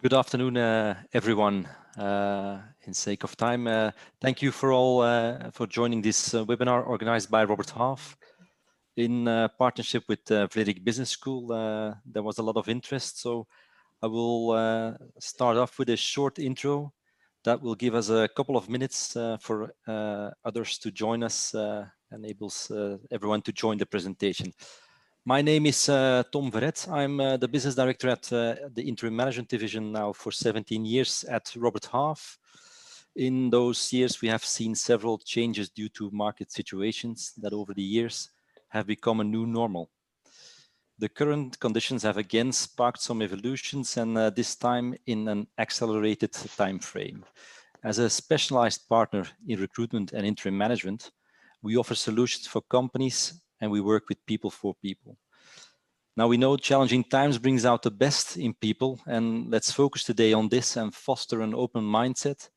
Good afternoon, everyone. In sake of time, thank you for all for joining this webinar organized by Robert Half in partnership with Vlerick Business School. There was a lot of interest, so I will start off with a short intro that will give us a couple of minutes for others to join us, enables everyone to join the presentation. My name is Tom Verret. I'm the business director at the interim management division now for 17 years at Robert Half. In those years, we have seen several changes due to market situations that over the years have become a new normal. The current conditions have again sparked some evolutions, and this time in an accelerated time frame. As a specialized partner in recruitment and interim management, we offer solutions for companies and we work with people for people. Now we know challenging times brings out the best in people, and let's focus today on this and foster an open mindset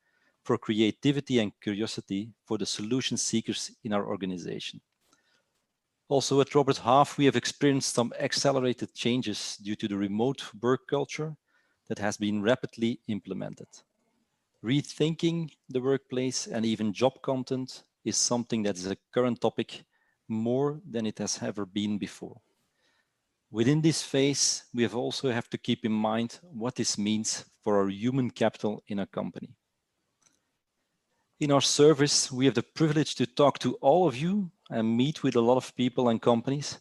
for creativity and curiosity for the solution seekers in our organization. Also at Robert Half, we have experienced some accelerated changes due to the remote work culture that has been rapidly implemented. Rethinking the workplace and even job content is something that is a current topic more than it has ever been before. Within this phase, we also have to keep in mind what this means for our human capital in a company. In our service, we have the privilege to talk to all of you and meet with a lot of people and companies.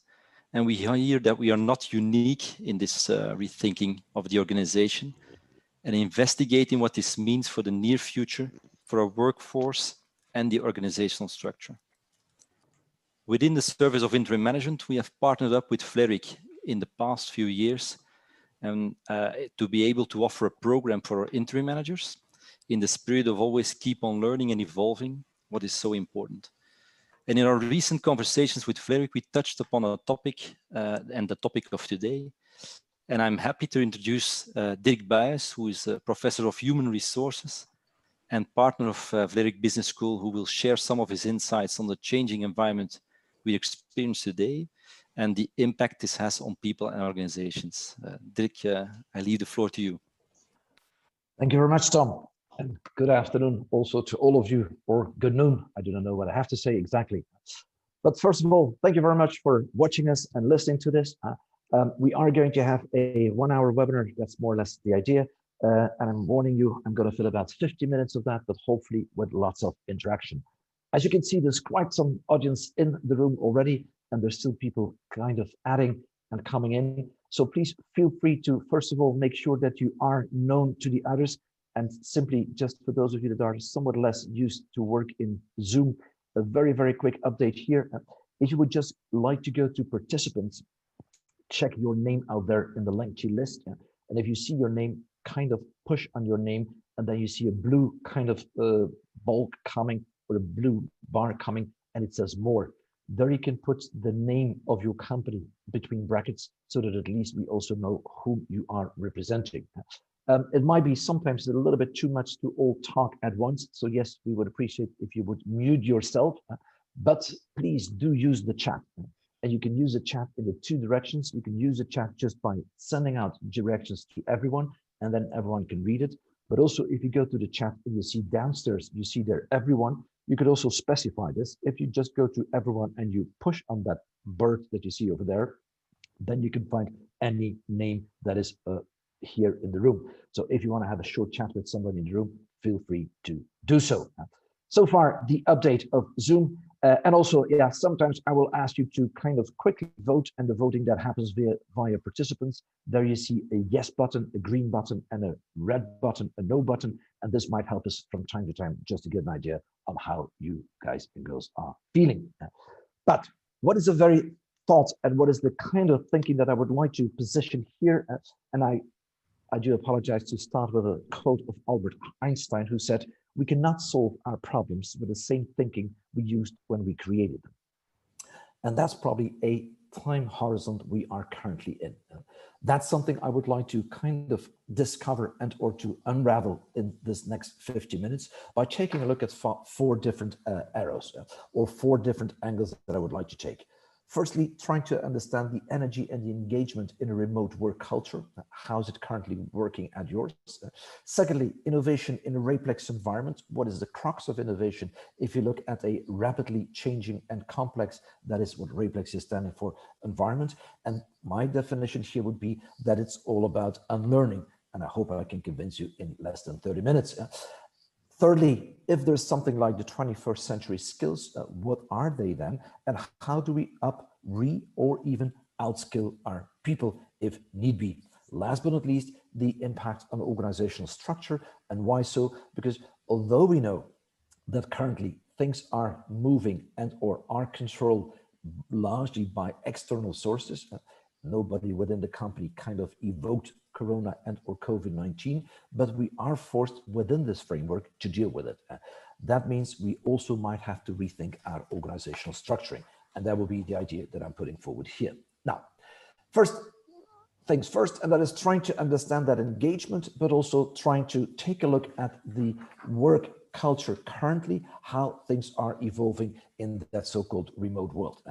And we hear that we are not unique in this rethinking of the organization and investigating what this means for the near future for our workforce and the organizational structure. Within the service of interim management, we have partnered up with Vlerick in the past few years and to be able to offer a program for our interim managers in the spirit of always keep on learning and evolving what is so important. And in our recent conversations with Vlerick, we touched upon a topic and the topic of today. And I'm happy to introduce Dirk Buyens, who is a professor of human resources and partner of Vlerick Business School, who will share some of his insights on the changing environment we experience today and the impact this has on people and organizations. Dirk, I leave the floor to you. Thank you very much, Tom. And good afternoon also to all of you, or good noon. I do not know what I have to say exactly. But first of all, thank you very much for watching us and listening to this. We are going to have a 1-hour webinar. That's more or less the idea. And I'm warning you, I'm going to fill about 50 minutes of that, but hopefully with lots of interaction. As you can see, there's quite some audience in the room already, and there's still people kind of adding and coming in. So please feel free to, first of all, make sure that you are known to the others. And simply, just for those of you that are somewhat less used to work in Zoom, a very, very quick update here. If you would just like to go to participants, check your name out there in the linked list. And if you see your name, kind of push on your name, and then you see a blue kind of bulk coming, or a blue bar coming, and it says more. There you can put the name of your company between brackets so that at least we also know whom you are representing. It might be sometimes a little bit too much to all talk at once. So yes, we would appreciate if you would mute yourself, but please do use the chat. And you can use the chat in the two directions. You can use the chat just by sending out directions to everyone, and then everyone can read it. But also if you go to the chat and you see downstairs, you see there everyone, you could also specify this. If you just go to everyone and you push on that bird that you see over there, then you can find any name that is here in the room. So if you want to have a short chat with somebody in the room, feel free to do so. So far, the update of Zoom. And also, yeah, sometimes I will ask you to kind of quickly vote, and the voting that happens via participants. There you see a yes button, a green button, and a red button, a no button. And this might help us from time to time just to get an idea of how you guys and girls are feeling. But what is the very thought and what is the kind of thinking that I would like to position here? And I do apologize to start with a quote of Albert Einstein, who said, "We cannot solve our problems with the same thinking we used when we created them." And that's probably a time horizon we are currently in. That's something I would like to kind of discover and or to unravel in this next 50 minutes by taking a look at four different arrows or 4 different angles that I would like to take. Firstly, trying to understand the energy and the engagement in a remote work culture. How is it currently working at yours? Secondly, innovation in a RAPLEX environment. What is the crux of innovation? If you look at a rapidly changing and complex, that is what RAPLEX is standing for, environment. And my definition here would be that it's all about unlearning. And I hope I can convince you in less than 30 minutes. Thirdly, if there's something like the 21st century skills, what are they then? And how do we up, or even outskill our people if need be? Last but not least, the impact on organizational structure. And why so? Because although we know that currently things are moving and or are controlled largely by external sources, nobody within the company kind of evoked Corona and or COVID-19, but we are forced within this framework to deal with it. That means we also might have to rethink our organizational structuring. And that will be the idea that I'm putting forward here. Now, first things first, and that is trying to understand that engagement, but also trying to take a look at the work culture currently, how things are evolving in that so-called remote world.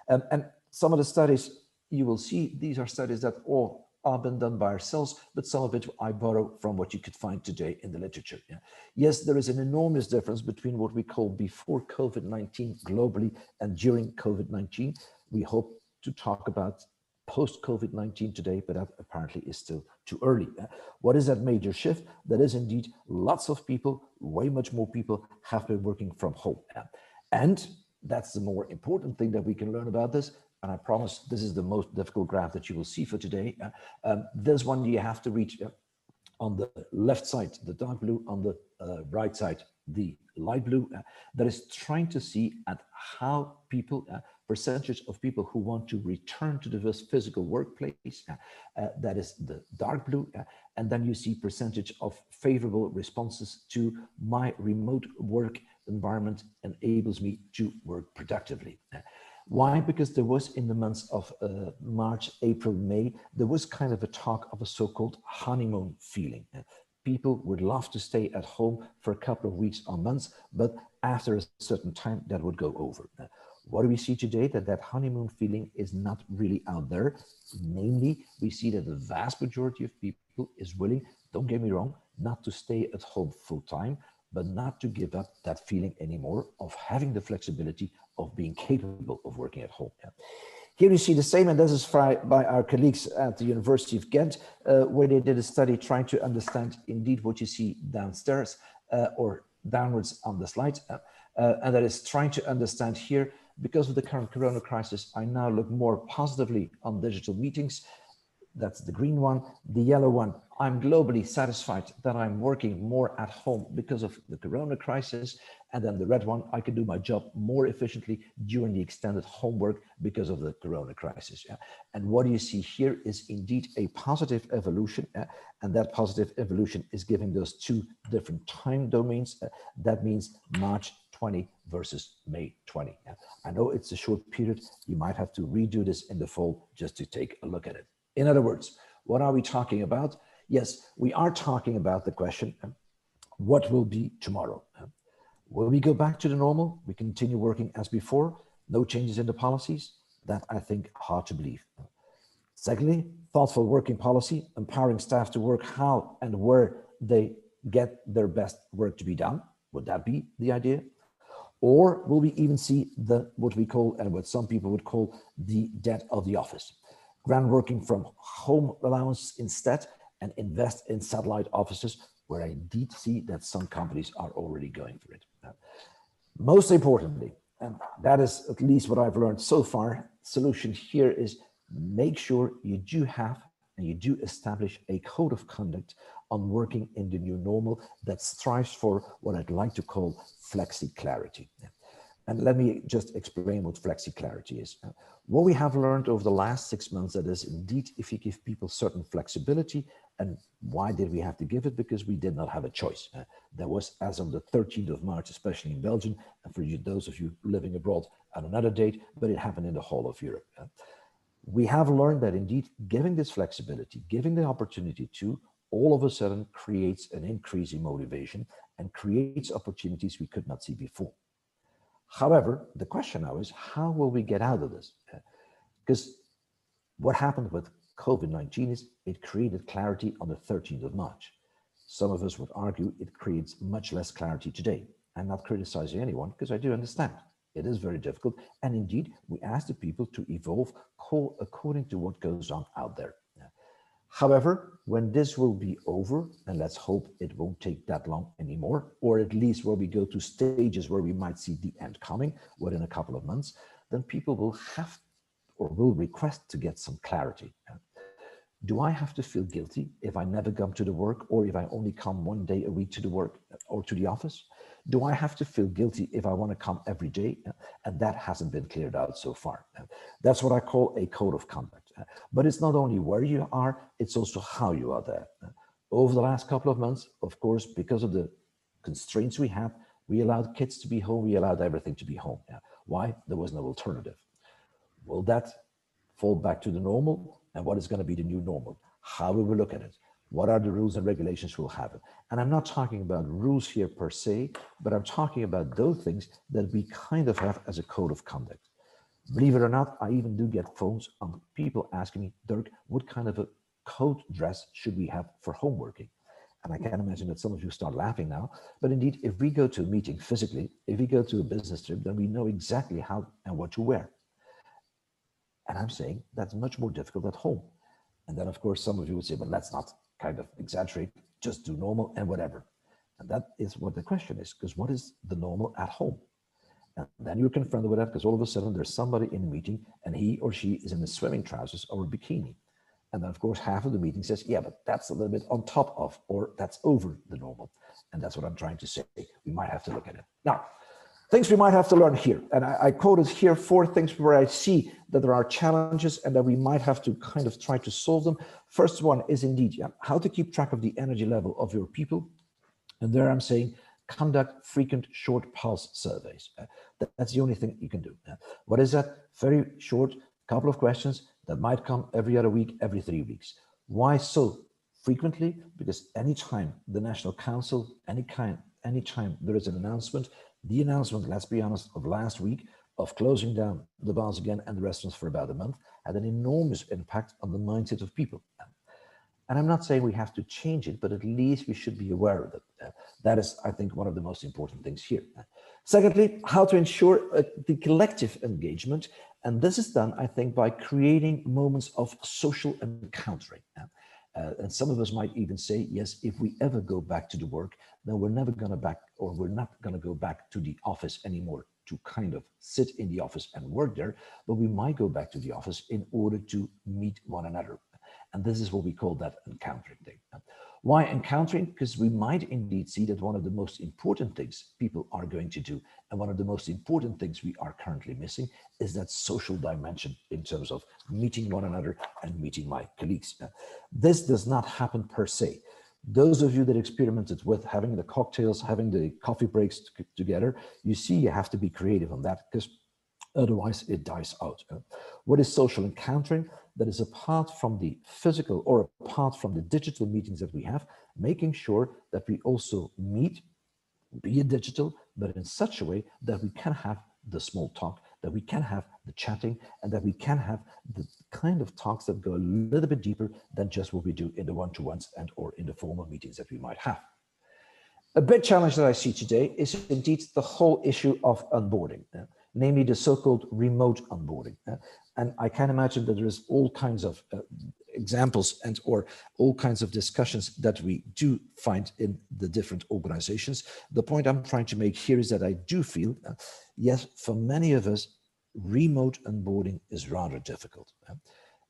And some of the studies you will see, these are studies that all are been done by ourselves, but some of it I borrow from what you could find today in the literature. Yes, there is an enormous difference between what we call before COVID-19 globally and during COVID-19. We hope to talk about post-COVID-19 today, but that apparently is still too early. What is that major shift? That is indeed lots of people, way much more people have been working from home. And that's the more important thing that we can learn about this. And I promise this is the most difficult graph that you will see for today. This one you have to reach on the left side, the dark blue, on the right side, the light blue, that is trying to see at how people, percentage of people who want to return to the physical workplace, that is the dark blue, and then you see percentage of favorable responses to my remote work environment enables me to work productively. Why? Because there was in the months of March, April, May, there was kind of a talk of a so-called honeymoon feeling. People would love to stay at home for a couple of weeks or months, but after a certain time that would go over. What do we see today? That honeymoon feeling is not really out there. Namely, we see that the vast majority of people is willing, don't get me wrong, not to stay at home full time, but not to give up that feeling anymore of having the flexibility of being capable of working at home. Here you see the same, and this is by our colleagues at the University of Ghent, where they did a study trying to understand indeed what you see downstairs or downwards on the slide. And that is trying to understand here, because of the current corona crisis, I now look more positively on digital meetings. That's the green one. The yellow one, I'm globally satisfied that I'm working more at home because of the corona crisis. And then the red one, I can do my job more efficiently during the extended homework because of the corona crisis. And what you see here is indeed a positive evolution. And that positive evolution is giving those two different time domains. That means March 20 versus May 20. I know it's a short period. You might have to redo this in the fall just to take a look at it. In other words, what are we talking about? Yes, we are talking about the question, what will be tomorrow? Will we go back to the normal? We continue working as before, no changes in the policies? That I think hard to believe. Secondly, thoughtful working policy, empowering staff to work how and where they get their best work to be done. Would that be the idea? Or will we even see what we call, and what some people would call, the death of the office? Grand working from home allowance instead, and invest in satellite offices, where I indeed see that some companies are already going for it. Most importantly, and that is at least what I've learned so far, solution here is make sure you do have and you do establish a code of conduct on working in the new normal that strives for what I'd like to call flexi-clarity. And let me just explain what flexi-clarity is. What we have learned over the last 6 months, that is indeed, if you give people certain flexibility, and why did we have to give it? Because we did not have a choice. That was as of the 13th of March, especially in Belgium, and for you, those of you living abroad at another date, but it happened in the whole of Europe. We have learned that indeed, giving this flexibility, giving the opportunity to, all of a sudden creates an increase in motivation and creates opportunities we could not see before. However, the question now is, how will we get out of this? Because what happened with COVID-19 is it created clarity on the 13th of March. Some of us would argue it creates much less clarity today. I'm not criticizing anyone because I do understand. It is very difficult. And indeed, we ask the people to evolve according to what goes on out there. However, when this will be over, and let's hope it won't take that long anymore, or at least where we go to stages where we might see the end coming within a couple of months, then people will have or will request to get some clarity. Do I have to feel guilty if I never come to the work, or if I only come one day a week to the work or to the office? Do I have to feel guilty if I want to come every day? And that hasn't been cleared out so far. That's what I call a code of conduct. But it's not only where you are, it's also how you are there. Over the last couple of months, of course, because of the constraints we had, we allowed kids to be home, we allowed everything to be home. Why? There was no alternative. Will that fall back to the normal? And what is going to be the new normal? How will we look at it? What are the rules and regulations we'll have? And I'm not talking about rules here per se, but I'm talking about those things that we kind of have as a code of conduct. Believe it or not, I even do get phones on people asking me, Dirk, what kind of a code dress should we have for home working? And I can imagine that some of you start laughing now, but indeed, if we go to a meeting physically, if we go to a business trip, then we know exactly how and what to wear. And I'm saying that's much more difficult at home. And then of course, some of you would say, but let's not kind of exaggerate, just do normal and whatever. And that is what the question is, because what is the normal at home? And then you're confronted with that because all of a sudden there's somebody in a meeting and he or she is in the swimming trousers or a bikini. And then of course, half of the meeting says, yeah, but that's a little bit on top of, or that's over the normal. And that's what I'm trying to say. We might have to look at it. Now, things we might have to learn here. And I quoted here 4 things where I see that there are challenges and that we might have to kind of try to solve them. First one is indeed how to keep track of the energy level of your people. And there I'm saying, conduct frequent short pulse surveys. That's the only thing you can do. What is that? Very short, couple of questions that might come every other week, every 3 weeks. Why so frequently? Because anytime the National Council, anytime there is an announcement, the announcement, let's be honest, of last week of closing down the bars again and the restaurants for about a month had an enormous impact on the mindset of people. And I'm not saying we have to change it, but at least we should be aware of it. That is, I think, one of the most important things here. Secondly, how to ensure the collective engagement. And this is done, I think, by creating moments of social encountering. And some of us might even say, yes, if we ever go back to the work, then we're never going to we're not going to go back to the office anymore to kind of sit in the office and work there, but we might go back to the office in order to meet one another. And this is what we call that encountering thing. Why encountering? Because we might indeed see that one of the most important things people are going to do, and one of the most important things we are currently missing, is that social dimension in terms of meeting one another and meeting my colleagues. This does not happen per se. Those of you that experimented with having the cocktails, having the coffee breaks together, you see you have to be creative on that, because otherwise it dies out. What is social encountering? That is apart from the physical or apart from the digital meetings that we have, making sure that we also meet, be it digital, but in such a way that we can have the small talk, that we can have the chatting, and that we can have the kind of talks that go a little bit deeper than just what we do in the one-to-ones and or in the formal meetings that we might have. A big challenge that I see today is indeed the whole issue of onboarding, namely the so-called remote onboarding. And I can imagine that there is all kinds of examples and or all kinds of discussions that we do find in the different organizations. The point I'm trying to make here is that I do feel, yes, for many of us, remote onboarding is rather difficult.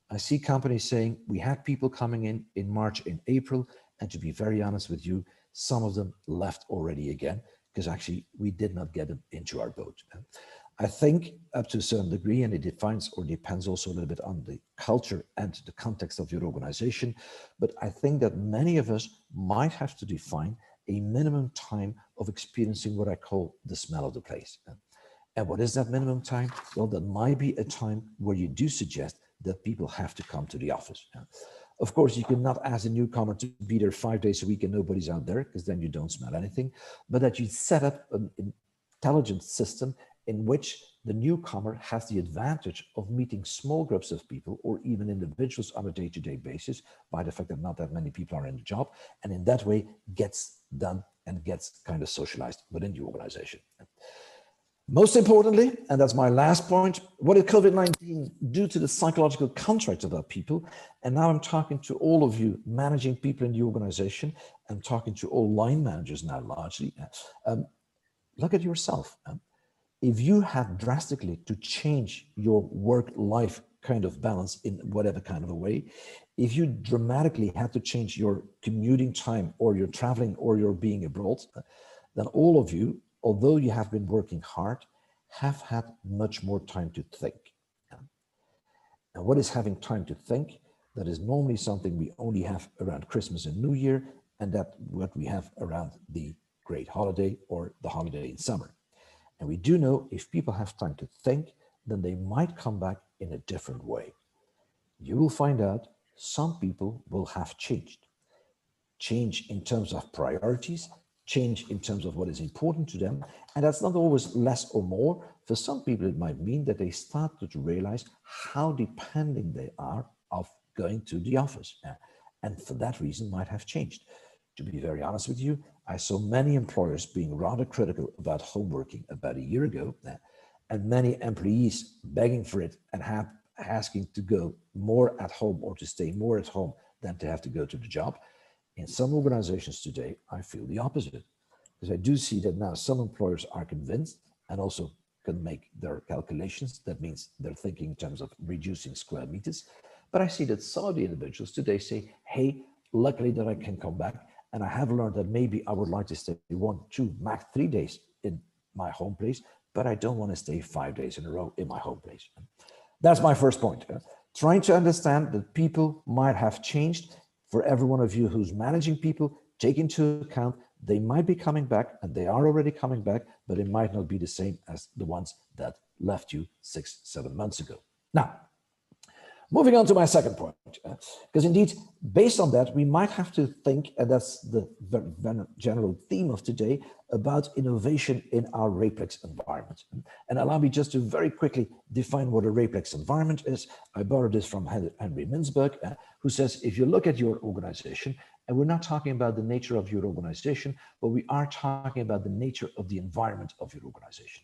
I see companies saying we had people coming in March and April, and to be very honest with you, some of them left already again, because actually we did not get them into our boat. I think up to a certain degree, and it defines or depends also a little bit on the culture and the context of your organization, but I think that many of us might have to define a minimum time of experiencing what I call the smell of the place. And what is that minimum time? Well, that might be a time where you do suggest that people have to come to the office. Of course, you cannot ask a newcomer to be there 5 days a week and nobody's out there, because then you don't smell anything, but that you set up an intelligent system in which the newcomer has the advantage of meeting small groups of people or even individuals on a day-to-day basis by the fact that not that many people are in the job, and in that way gets done and gets kind of socialized within the organization. Most importantly, and that's my last point, what did COVID-19 do to the psychological contract of our people? And now I'm talking to all of you managing people in the organization. I'm talking to all line managers now largely. Look at yourself. If you had drastically to change your work-life kind of balance in whatever kind of a way, if you dramatically had to change your commuting time or your traveling or your being abroad, then all of you, although you have been working hard, have had much more time to think. And what is having time to think? That is normally something we only have around Christmas and New Year, and that what we have around the great holiday or the holiday in summer. And we do know if people have time to think, then they might come back in a different way. You will find out some people will have changed. Change in terms of priorities, change in terms of what is important to them. And that's not always less or more. For some people, it might mean that they started to realize how depending they are of going to the office. And for that reason might have changed. To be very honest with you, I saw many employers being rather critical about home working about a year ago, and many employees begging for it and asking to go more at home or to stay more at home than to have to go to the job. In some organizations today, I feel the opposite, because I do see that now some employers are convinced and also can make their calculations. That means they're thinking in terms of reducing square meters. But I see that some of the individuals today say, hey, luckily that I can come back. And I have learned that maybe I would like to stay 1, 2, max 3 days in my home place, but I don't want to stay 5 days in a row in my home place. That's my first point. Trying to understand that people might have changed. For every one of you who's managing people, take into account they might be coming back, and they are already coming back, but it might not be the same as the ones that left you 6, 7 months ago. Now, moving on to my second point, because indeed, based on that, we might have to think, and that's the general theme of today, about innovation in our RAPLEX environment. And allow me just to very quickly define what a RAPLEX environment is. I borrowed this from Henry Mintzberg, who says, if you look at your organization, and we're not talking about the nature of your organization, but we are talking about the nature of the environment of your organization.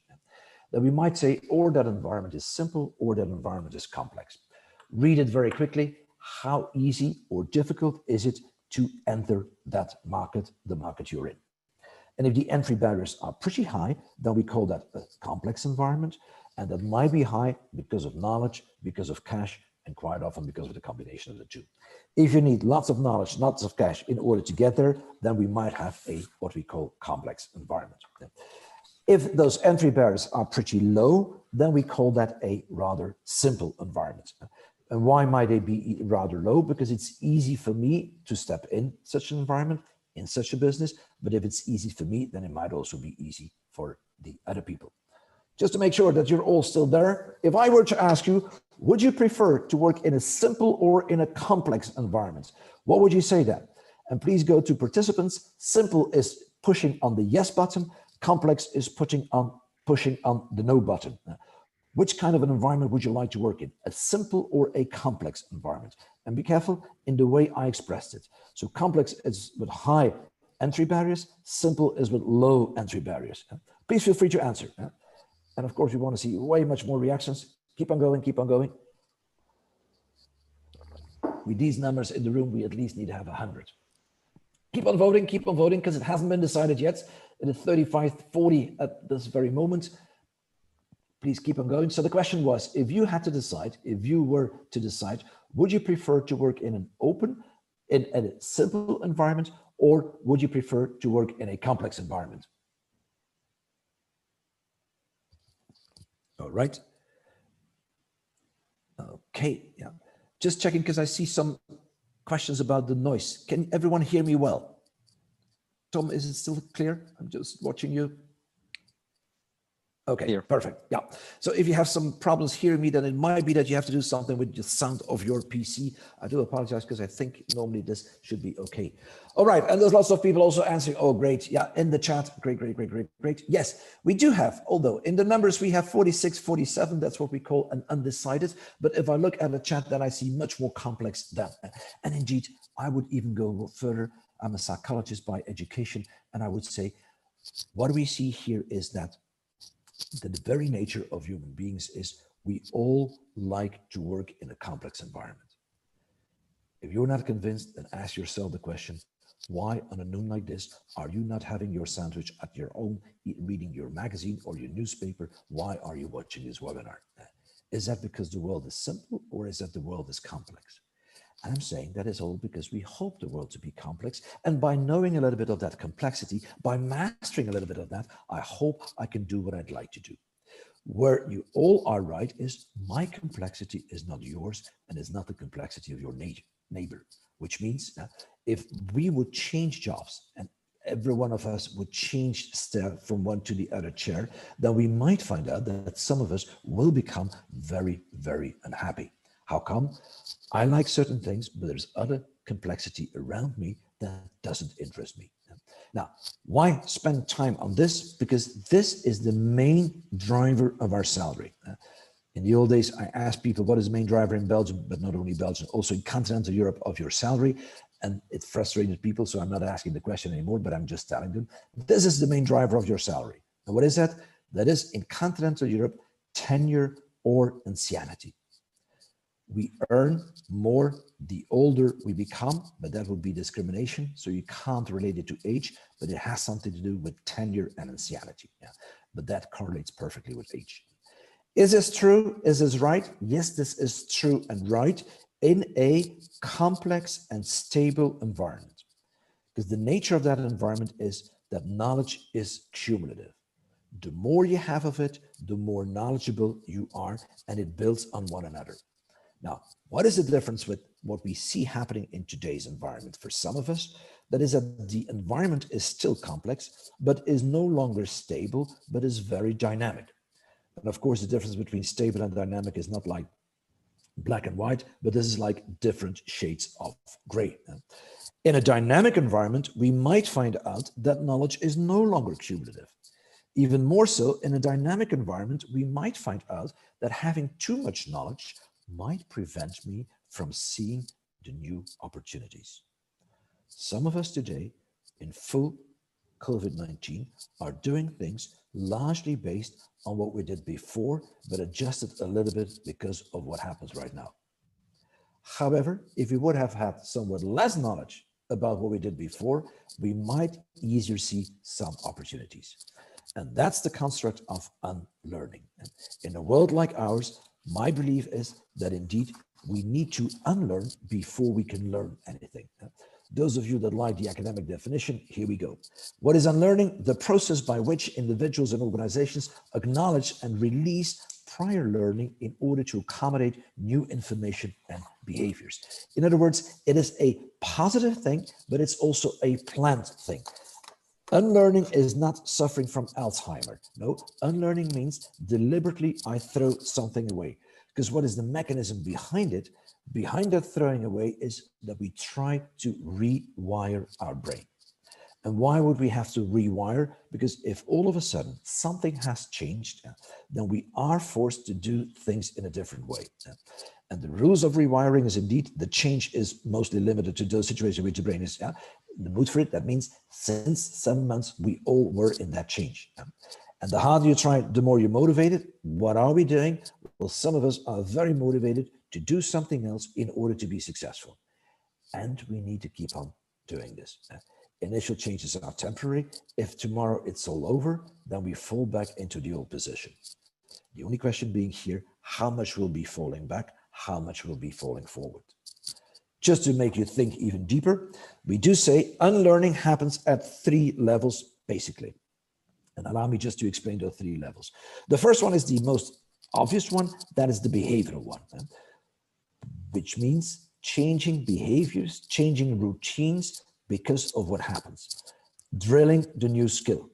That we might say, or that environment is simple, or that environment is complex. Read it very quickly. How easy or difficult is it to enter that market, the market you're in? And if the entry barriers are pretty high, then we call that a complex environment. And that might be high because of knowledge, because of cash, and quite often because of the combination of the two. If you need lots of knowledge, lots of cash in order to get there, then we might have what we call complex environment. If those entry barriers are pretty low, then we call that a rather simple environment. And why might they be rather low? Because it's easy for me to step in such an environment, in such a business, but if it's easy for me, then it might also be easy for the other people. Just to make sure that you're all still there, if I were to ask you, would you prefer to work in a simple or in a complex environment? What would you say then? And please go to participants. Simple is pushing on the yes button. Complex is pushing on the no button. Which kind of an environment would you like to work in? A simple or a complex environment? And be careful in the way I expressed it. So complex is with high entry barriers, simple is with low entry barriers. Please feel free to answer. And of course, we want to see way much more reactions. Keep on going, keep on going. With these numbers in the room, we at least need to have 100. Keep on voting, because it hasn't been decided yet. It is 35-40 at this very moment. Please keep on going. So the question was, if you had to decide, if you were to decide, would you prefer to work in an open, in a simple environment, or would you prefer to work in a complex environment? All right. Okay, yeah. Just checking because I see some questions about the noise. Can everyone hear me well? Tom, is it still clear? I'm just watching you. Okay, Here. perfect. Yeah. So if you have some problems hearing me, then it might be that you have to do something with the sound of your PC. I do apologize because I think normally this should be okay. All right. And there's lots of people also answering. Oh, great. Yeah. In the chat. Great, great, great, great, great. Yes, we do have, although in the numbers we have 46, 47. That's what we call an undecided. But if I look at the chat, then I see much more complex than. And indeed, I would even go further. I'm a psychologist by education. And I would say, what we see here is that the very nature of human beings is we all like to work in a complex environment. If you're not convinced, then ask yourself the question, why on a noon like this are you not having your sandwich at your own, reading your magazine or your newspaper? Why are you watching this webinar? Is that because the world is simple, or is that the world is complex? And I'm saying that is all because we hope the world to be complex. And by knowing a little bit of that complexity, by mastering a little bit of that, I hope I can do what I'd like to do. Where you all are right is my complexity is not yours and is not the complexity of your neighbor, which means that if we would change jobs and every one of us would change step from one to the other chair, then we might find out that some of us will become very, very unhappy. How come? I like certain things, but there's other complexity around me that doesn't interest me. Now, why spend time on this? Because this is the main driver of our salary. In the old days, I asked people what is the main driver in Belgium, but not only Belgium, also in continental Europe of your salary. And it frustrated people, so I'm not asking the question anymore, but I'm just telling them, this is the main driver of your salary. And what is that? That is in continental Europe, tenure or ancienity. We earn more the older we become, but that would be discrimination. So you can't relate it to age, but it has something to do with tenure and ancienity. Yeah. But that correlates perfectly with age. Is this true? Is this right? Yes, this is true and right in a complex and stable environment. Because the nature of that environment is that knowledge is cumulative. The more you have of it, the more knowledgeable you are, and it builds on one another. Now, what is the difference with what we see happening in today's environment? For some of us, that is that the environment is still complex, but is no longer stable, but is very dynamic. And of course, the difference between stable and dynamic is not like black and white, but this is like different shades of gray. In a dynamic environment, we might find out that knowledge is no longer cumulative. Even more so, in a dynamic environment, we might find out that having too much knowledge might prevent me from seeing the new opportunities. Some of us today, in full COVID-19, are doing things largely based on what we did before, but adjusted a little bit because of what happens right now. However, if we would have had somewhat less knowledge about what we did before, we might easier see some opportunities. And that's the construct of unlearning. In a world like ours, my belief is that indeed we need to unlearn before we can learn anything. Those of you that like the academic definition, here we go. What is unlearning? The process by which individuals and organizations acknowledge and release prior learning in order to accommodate new information and behaviors. In other words, it is a positive thing, but it's also a planned thing. Unlearning is not suffering from Alzheimer. No, unlearning means deliberately I throw something away. Because what is the mechanism behind it? Behind that throwing away is that we try to rewire our brain. And why would we have to rewire? Because if all of a sudden something has changed, then we are forced to do things in a different way. And the rules of rewiring is indeed the change is mostly limited to those situations in which the brain is in the mood for it. That means since 7 months, we all were in that change. And the harder you try, the more you're motivated. What are we doing? Well, some of us are very motivated to do something else in order to be successful. And we need to keep on doing this. Initial changes are temporary. If tomorrow it's all over, then we fall back into the old position. The only question being here, how much will be falling back? How much will be falling forward? Just to make you think even deeper, we do say unlearning happens at 3 levels, basically. And allow me just to explain those 3 levels. The first one is the most obvious one. That is the behavioral one, which means changing behaviors, changing routines because of what happens. Drilling the new skill.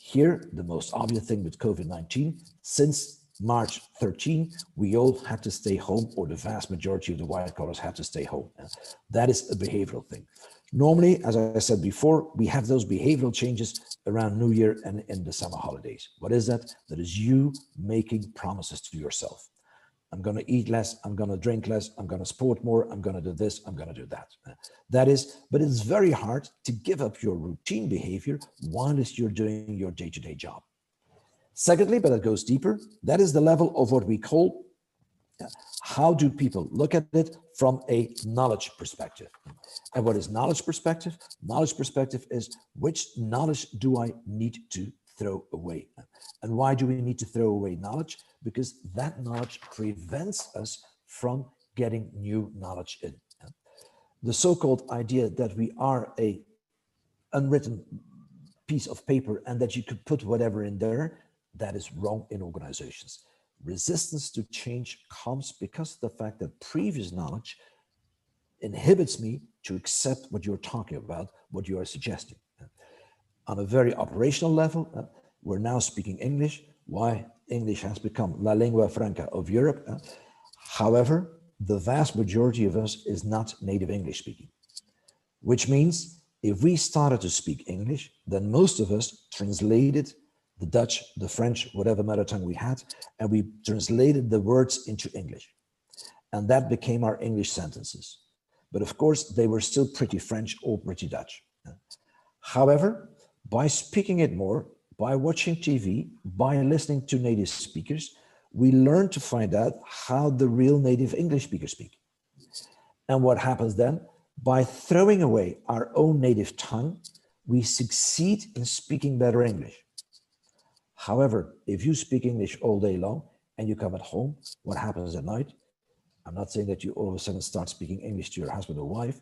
Here, the most obvious thing with COVID-19, since March 13, we all had to stay home, or the vast majority of the white collars had to stay home. That is a behavioral thing. Normally, as I said before, we have those behavioral changes around New Year and in the summer holidays. What is that? That is you making promises to yourself. I'm going to eat less, I'm going to drink less, I'm going to sport more, I'm going to do this, I'm going to do that. That is, but it's very hard to give up your routine behavior whilst you're doing your day-to-day job. Secondly, but it goes deeper, that is the level of what we call, how do people look at it from a knowledge perspective? And what is knowledge perspective? Knowledge perspective is, which knowledge do I need to throw away? And why do we need to throw away knowledge? Because that knowledge prevents us from getting new knowledge in. The so-called idea that we are a unwritten piece of paper and that you could put whatever in there, that is wrong in organizations. Resistance to change comes because of the fact that previous knowledge inhibits me to accept what you're talking about, what you are suggesting. On a very operational level, we're now speaking English. Why? English has become la lingua franca of Europe. However, the vast majority of us is not native English speaking, which means if we started to speak English, then most of us translated the Dutch, the French, whatever mother tongue we had, and we translated the words into English. And that became our English sentences. But of course, they were still pretty French or pretty Dutch. However, by speaking it more, by watching TV, by listening to native speakers, we learn to find out how the real native English speakers speak. And what happens then? By throwing away our own native tongue, we succeed in speaking better English. However, if you speak English all day long and you come at home, what happens at night? I'm not saying that you all of a sudden start speaking English to your husband or wife,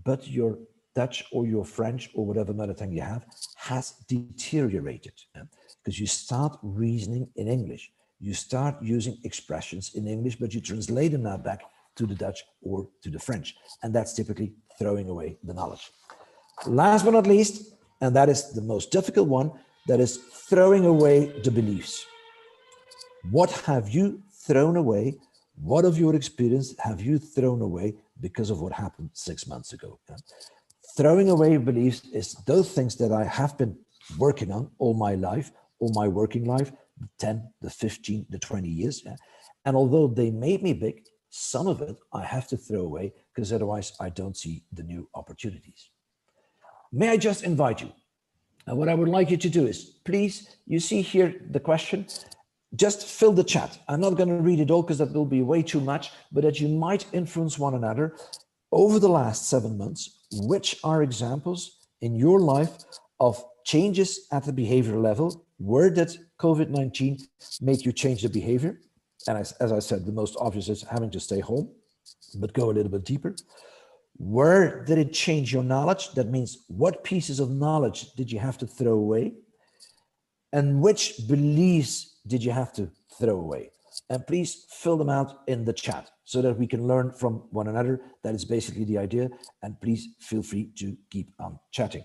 but your Dutch or your French or whatever mother tongue you have has deteriorated because you start reasoning in English. You start using expressions in English, but you translate them now back to the Dutch or to the French. And that's typically throwing away the knowledge. Last but not least, and that is the most difficult one, that is throwing away the beliefs. What have you thrown away? What of your experience have you thrown away because of what happened 6 months ago? Throwing away beliefs is those things that I have been working on all my life, all my working life, 10, the 15, the 20 years. And although they made me big, some of it I have to throw away because otherwise I don't see the new opportunities. May I just invite you? And what I would like you to do is, please, you see here the question, just fill the chat. I'm not going to read it all because that will be way too much, but that you might influence one another over the last 7 months. Which are examples in your life of changes at the behavior level? Where did COVID-19 make you change the behavior? And as I said, the most obvious is having to stay home, but go a little bit deeper. Where did it change your knowledge? That means what pieces of knowledge did you have to throw away? And which beliefs did you have to throw away? And please fill them out in the chat so that we can learn from one another. That is basically the idea. And please feel free to keep on chatting.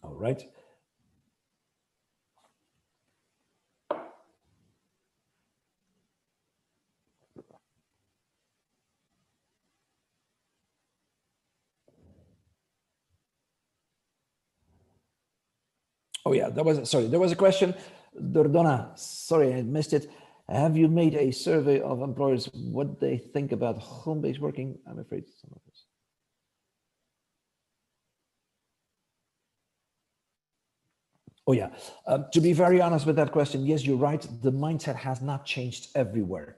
All right. Oh yeah, there was a question. Dordona, sorry, I missed it. Have you made a survey of employers what they think about home-based working? I'm afraid some of this. Oh yeah, to be very honest with that question, yes, you're right. The mindset has not changed everywhere.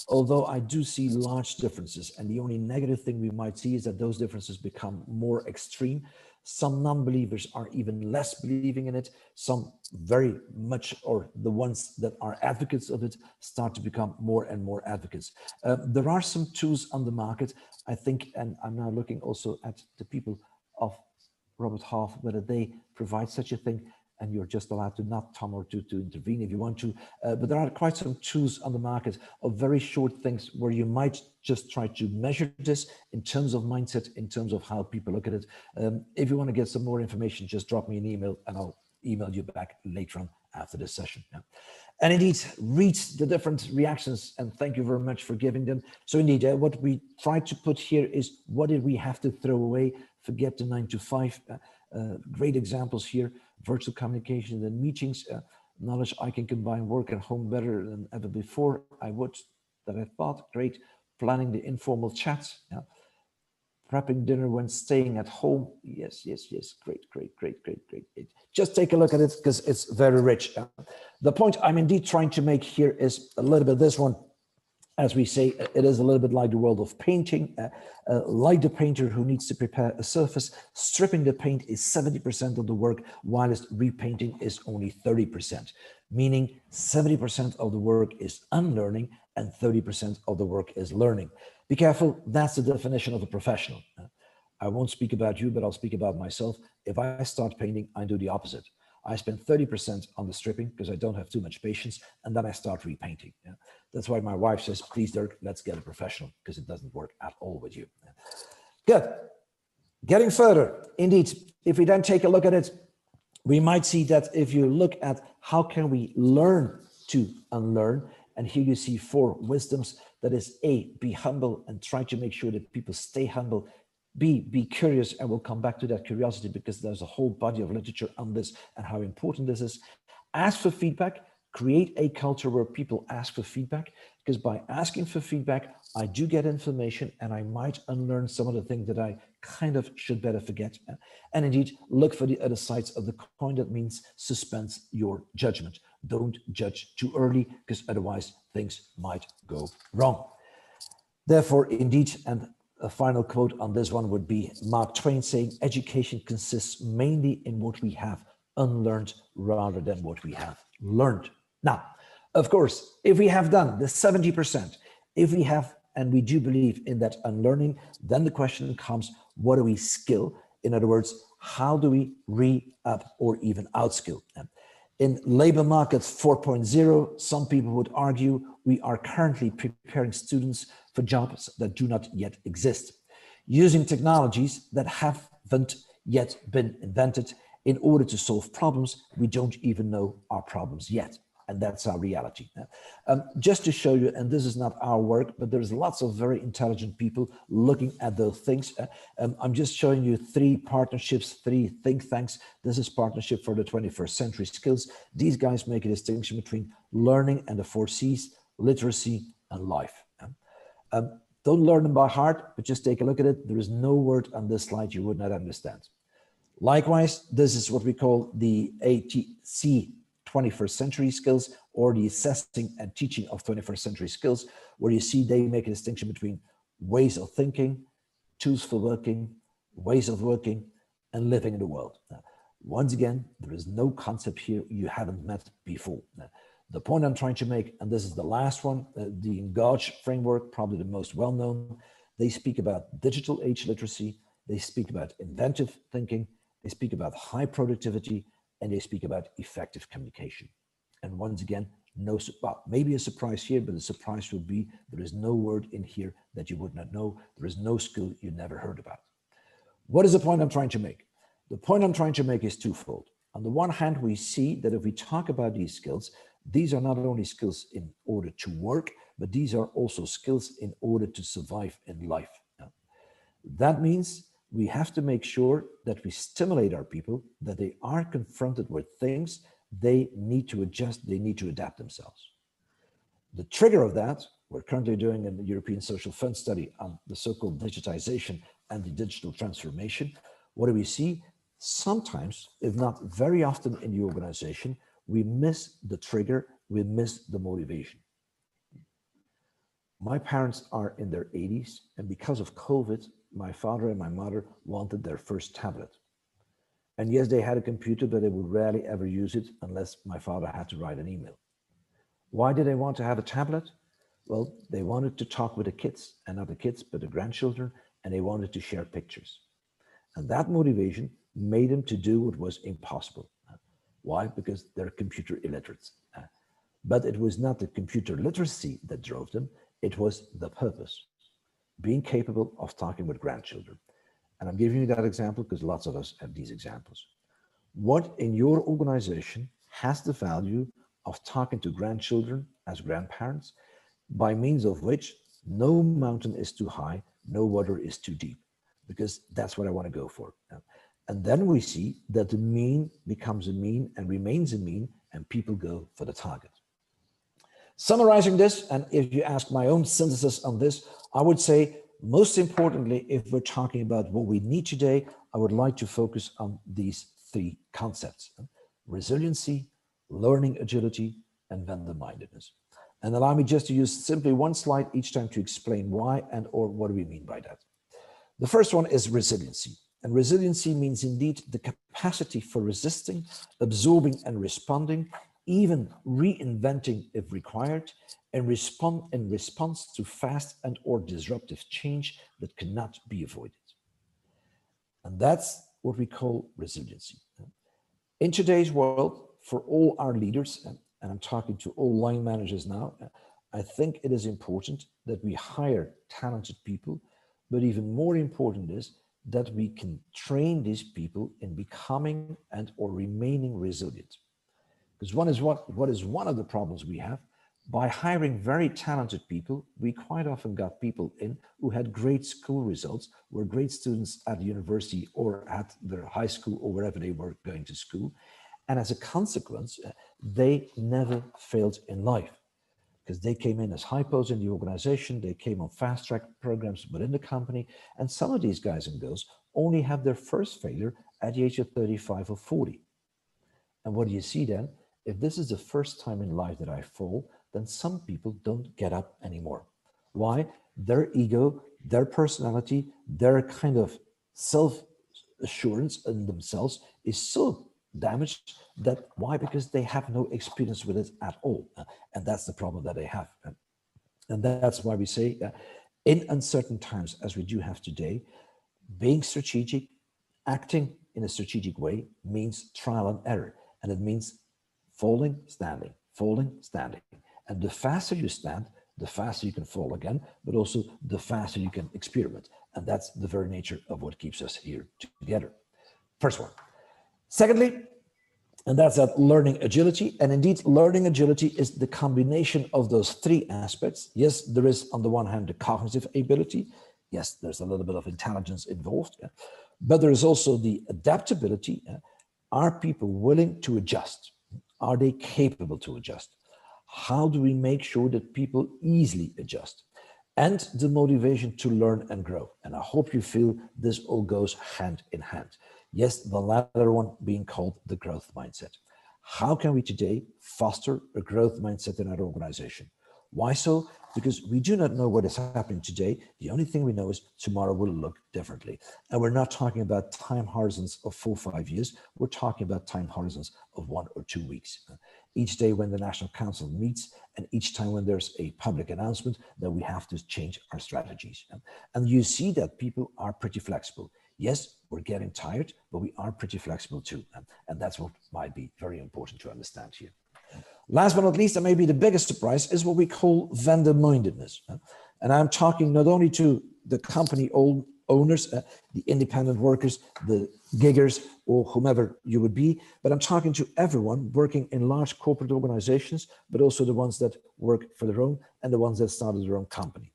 Although I do see large differences, and the only negative thing we might see is that those differences become more extreme. Some non-believers are even less believing in it. Some very much, or the ones that are advocates of it, start to become more and more advocates. There are some tools on the market, I think, and I'm now looking also at the people of Robert Half, whether they provide such a thing. and you're just allowed to not, Tom, or to intervene if you want to. But there are quite some tools on the market of very short things where you might just try to measure this in terms of mindset, in terms of how people look at it. If you want to get some more information, just drop me an email and I'll email you back later on after this session. Yeah. And indeed, read the different reactions, and thank you very much for giving them. So indeed, what we try to put here is, what did we have to throw away? Forget the 9 to 5. Great examples here: virtual communication and meetings, knowledge I can combine work and home better than ever before. I would, that I thought, great. Planning the informal chats. Yeah. Prepping dinner when staying at home. Yes, yes, yes. Great, great, great, great, great. Just take a look at it because it's very rich. The point I'm indeed trying to make here is a little bit this one. As we say, it is a little bit like the world of painting. Like the painter who needs to prepare a surface, stripping the paint is 70% of the work, whilst repainting is only 30%, meaning 70% of the work is unlearning and 30% of the work is learning. Be careful, that's the definition of a professional. I won't speak about you, but I'll speak about myself. If I start painting, I do the opposite. I spend 30% on the stripping because I don't have too much patience, and then I start repainting. Yeah. That's why my wife says, please, Dirk, let's get a professional, because it doesn't work at all with you. Good. Getting further, indeed, if we then take a look at it, we might see that if you look at how can we learn to unlearn, and here you see 4 wisdoms. That is A, be humble and try to make sure that people stay humble. B, be curious, and we'll come back to that curiosity because there's a whole body of literature on this and how important this is. Ask for feedback, create a culture where people ask for feedback, because by asking for feedback, I do get information and I might unlearn some of the things that I kind of should better forget. And indeed, look for the other sides of the coin. That means suspend your judgment. Don't judge too early, because otherwise things might go wrong. Therefore, indeed, and a final quote on this one would be Mark Twain saying, education consists mainly in what we have unlearned rather than what we have learned. Now, of course, if we have done the 70%, if we have, and we do believe in that unlearning, then the question comes, what do we skill? In other words, how do we re-up or even outskill them? In labor market 4.0, some people would argue we are currently preparing students for jobs that do not yet exist, using technologies that haven't yet been invented in order to solve problems we don't even know are problems yet. And that's our reality. Just to show you, and this is not our work, but there's lots of very intelligent people looking at those things. I'm just showing you 3 partnerships, 3 think tanks. This is Partnership for the 21st Century Skills. These guys make a distinction between learning and the 4 C's, literacy and life. Don't learn them by heart, but just take a look at it. There is no word on this slide you would not understand. Likewise, this is what we call the ATC 21st Century Skills, or the Assessing and Teaching of 21st Century Skills, where you see they make a distinction between ways of thinking, tools for working, ways of working, and living in the world. Once again, there is no concept here you haven't met before. The point I'm trying to make, and this is the last one, the ENGAUGE framework, probably the most well-known, they speak about digital age literacy, they speak about inventive thinking, they speak about high productivity, and they speak about effective communication. And once again, well, maybe a surprise here, but the surprise would be there is no word in here that you would not know. There is no skill you never heard about. What is the point I'm trying to make? The point I'm trying to make is twofold. On the one hand, we see that if we talk about these skills, these are not only skills in order to work, but these are also skills in order to survive in life. That means we have to make sure that we stimulate our people, that they are confronted with things, they need to adjust, they need to adapt themselves. The trigger of that, we're currently doing a European Social Fund study on the so-called digitization and the digital transformation. What do we see? Sometimes, if not very often in the organization, we miss the trigger, we miss the motivation. My parents are in their 80s, and because of COVID, my father and my mother wanted their first tablet. And yes, they had a computer, but they would rarely ever use it unless my father had to write an email. Why did they want to have a tablet? Well, they wanted to talk with the kids, and not the kids, but the grandchildren, and they wanted to share pictures. And that motivation made them to do what was impossible. Why? Because they're computer illiterate. But it was not the computer literacy that drove them, it was the purpose, being capable of talking with grandchildren. And I'm giving you that example because lots of us have these examples. What in your organization has the value of talking to grandchildren as grandparents, by means of which no mountain is too high, no water is too deep, because that's what I want to go for. And then we see that the mean becomes a mean and remains a mean, and people go for the target. Summarizing this, and if you ask my own synthesis on this, I would say, most importantly, if we're talking about what we need today, I would like to focus on these three concepts: resiliency, learning agility, and vendor-mindedness. And allow me just to use simply one slide each time to explain why and or what do we mean by that. The first one is resiliency. And resiliency means indeed the capacity for resisting, absorbing and responding, even reinventing if required, and respond in response to fast and or disruptive change that cannot be avoided. And that's what we call resiliency. In today's world, for all our leaders, and I'm talking to all line managers now, I think it is important that we hire talented people, but even more important is that we can train these people in becoming and or remaining resilient. Because what is one of the problems we have? By hiring very talented people, we quite often got people in who had great school results, were great students at the university or at their high school or wherever they were going to school. And as a consequence, they never failed in life because they came in as hypos in the organization, they came on fast track programs within the company. And some of these guys and girls only have their first failure at the age of 35 or 40. And what do you see then? If this is the first time in life that I fall, then some people don't get up anymore. Why? Their ego, their personality, their kind of self-assurance in themselves is so damaged that why? Because they have no experience with it at all. And that's the problem that they have. And that's why we say in uncertain times, as we do have today, being strategic, acting in a strategic way means trial and error. And it means falling, standing, falling, standing. And the faster you stand, the faster you can fall again, but also the faster you can experiment. And that's the very nature of what keeps us here together. First one. Secondly, and that's that learning agility. And indeed, learning agility is the combination of those three aspects. Yes, there is on the one hand, the cognitive ability. Yes, there's a little bit of intelligence involved, but there is also the adaptability. Are people willing to adjust? Are they capable to adjust? How do we make sure that people easily adjust? And the motivation to learn and grow. And I hope you feel this all goes hand in hand. Yes, the latter one being called the growth mindset. How can we today foster a growth mindset in our organization? Why so? Because we do not know what is happening today. The only thing we know is tomorrow will look differently. And we're not talking about time horizons of 4 or 5 years. We're talking about time horizons of 1 or 2 weeks. Each day when the National Council meets and each time when there's a public announcement that we have to change our strategies. And you see that people are pretty flexible. Yes, we're getting tired, but we are pretty flexible too. And that's what might be very important to understand here. Last but not least, and maybe the biggest surprise, is what we call vendor-mindedness. And I'm talking not only to the company owners, the independent workers, the giggers, or whomever you would be, but I'm talking to everyone working in large corporate organizations, but also the ones that work for their own and the ones that started their own company.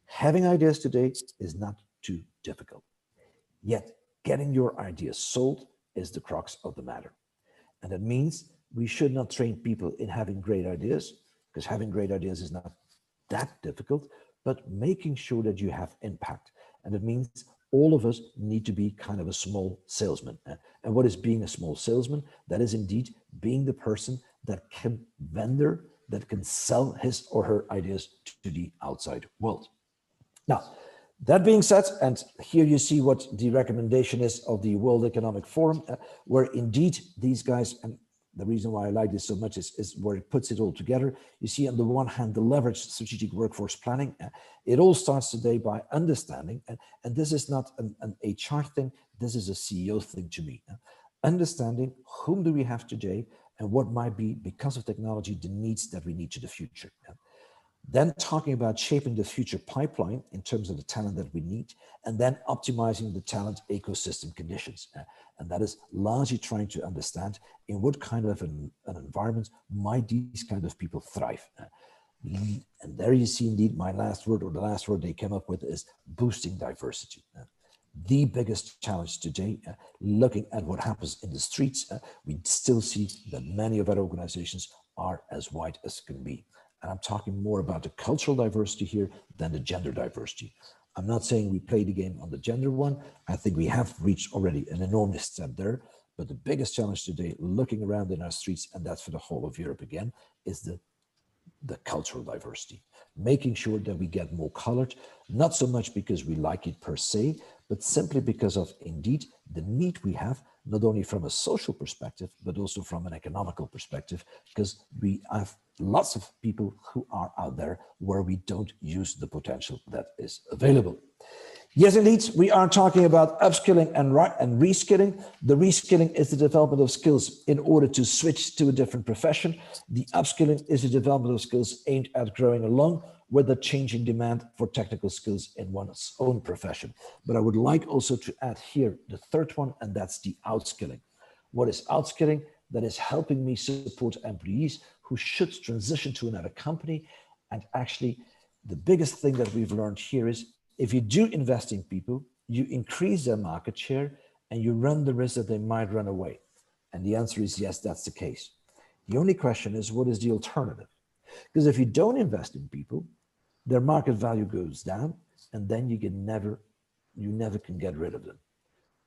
Having ideas today is not too difficult. Yet getting your ideas sold is the crux of the matter. And that means we should not train people in having great ideas, because having great ideas is not that difficult, but making sure that you have impact. And it means all of us need to be kind of a small salesman. And what is being a small salesman? That is indeed being the person that can vendor, that can sell his or her ideas to the outside world. Now, that being said, and here you see what the recommendation is of the World Economic Forum, where indeed these guys, and the reason why I like this so much is where it puts it all together. You see on the one hand, the leveraged strategic workforce planning. It all starts today by understanding, and this is not an HR thing, this is a CEO thing to me. understanding whom do we have today and what might be, because of technology, the needs that we need to the future. Then talking about shaping the future pipeline in terms of the talent that we need, and then optimizing the talent ecosystem conditions. And that is largely trying to understand in what kind of an environment might these kind of people thrive. And there you see indeed my last word, or the last word they came up with, is boosting diversity. The biggest challenge today, looking at what happens in the streets, we still see that many of our organizations are as white as can be. And I'm talking more about the cultural diversity here than the gender diversity. I'm not saying we play the game on the gender one. I think we have reached already an enormous step there. But the biggest challenge today, looking around in our streets, and that's for the whole of Europe again, is the cultural diversity, making sure that we get more colored, not so much because we like it per se, but simply because of indeed the need we have, not only from a social perspective, but also from an economical perspective, because we have lots of people who are out there where we don't use the potential that is available. Yes, indeed, we are talking about upskilling and reskilling. The reskilling is the development of skills in order to switch to a different profession. The upskilling is the development of skills aimed at growing along with the changing demand for technical skills in one's own profession. But I would like also to add here the third one, and that's the outskilling. What is outskilling? That is helping me support employees who should transition to another company. And actually, the biggest thing that we've learned here is if you do invest in people, you increase their market share and you run the risk that they might run away. And the answer is yes, that's the case. The only question is, what is the alternative? Because if you don't invest in people, their market value goes down, and then you never can get rid of them.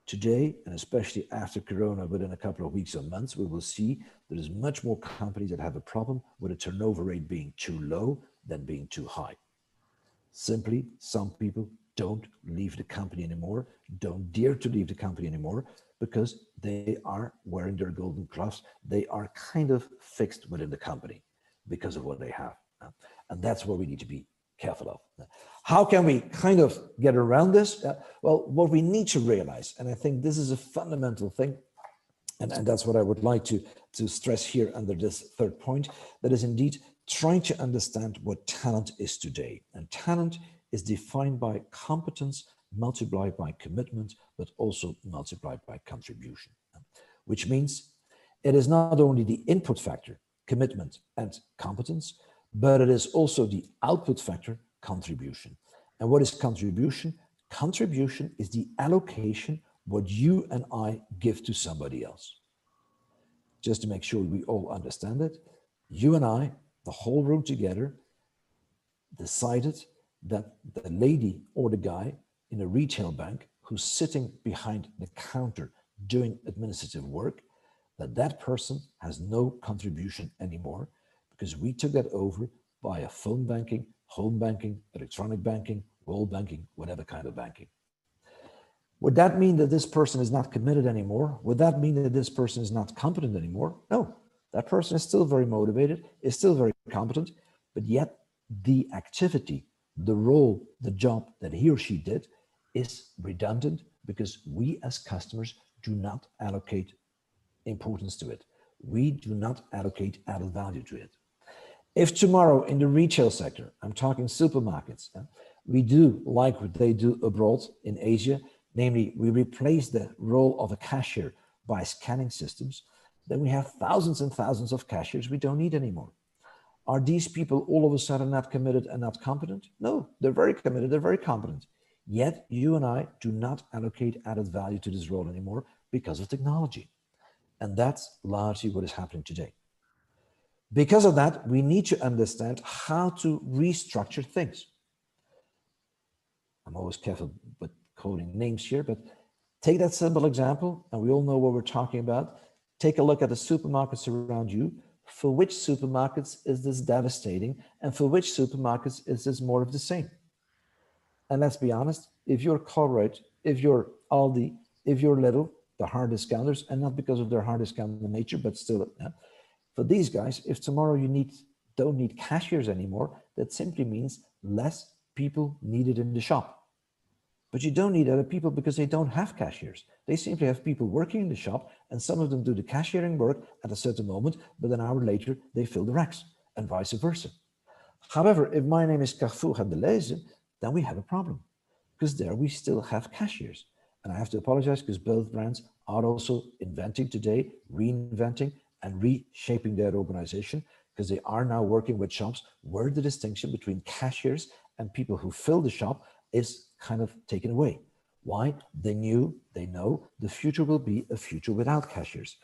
Today, and especially after Corona, within a couple of weeks or months, we will see there's much more companies that have a problem with a turnover rate being too low than being too high. Simply, some people don't leave the company anymore, don't dare to leave the company anymore, because they are wearing their golden gloves. They are kind of fixed within the company because of what they have. And that's what we need to be careful of. How can we kind of get around this? Well, what we need to realize, and I think this is a fundamental thing, and that's what I would like to stress here under this third point, that is indeed trying to understand what talent is today. And talent is defined by competence multiplied by commitment, but also multiplied by contribution, which means it is not only the input factor, commitment and competence, but it is also the output factor, contribution. And what is contribution? Contribution is the allocation what you and I give to somebody else. Just to make sure we all understand it, you and I, the whole room together, decided that the lady or the guy in a retail bank who's sitting behind the counter doing administrative work, that person has no contribution anymore, because we took that over via phone banking, home banking, electronic banking, world banking, whatever kind of banking. Would that mean that this person is not committed anymore? Would that mean that this person is not competent anymore? No, that person is still very motivated, is still very competent, but yet the activity, the role, the job that he or she did is redundant because we as customers do not allocate importance to it. We do not allocate added value to it. If tomorrow in the retail sector, I'm talking supermarkets, we do like what they do abroad in Asia, namely we replace the role of a cashier by scanning systems, then we have thousands and thousands of cashiers we don't need anymore. Are these people all of a sudden not committed and not competent? No, they're very committed, they're very competent. Yet you and I do not allocate added value to this role anymore because of technology. And that's largely what is happening today. Because of that, we need to understand how to restructure things. I'm always careful with quoting names here, but take that simple example, and we all know what we're talking about. Take a look at the supermarkets around you. For which supermarkets is this devastating? And for which supermarkets is this more of the same? And let's be honest, if you're Colruyt, if you're Aldi, if you're Lidl, the hard discounters, and not because of their hard discount nature, but still, for these guys, if tomorrow you don't need cashiers anymore, that simply means less people needed in the shop. But you don't need other people because they don't have cashiers. They simply have people working in the shop, and some of them do the cashiering work at a certain moment, but an hour later they fill the racks, and vice versa. However, if my name is Carrefour and Deleuze, then we have a problem, because there we still have cashiers. And I have to apologize because both brands are also inventing today, reinventing and reshaping their organization, because they are now working with shops where the distinction between cashiers and people who fill the shop is kind of taken away. Why? They know the future will be a future without cashiers.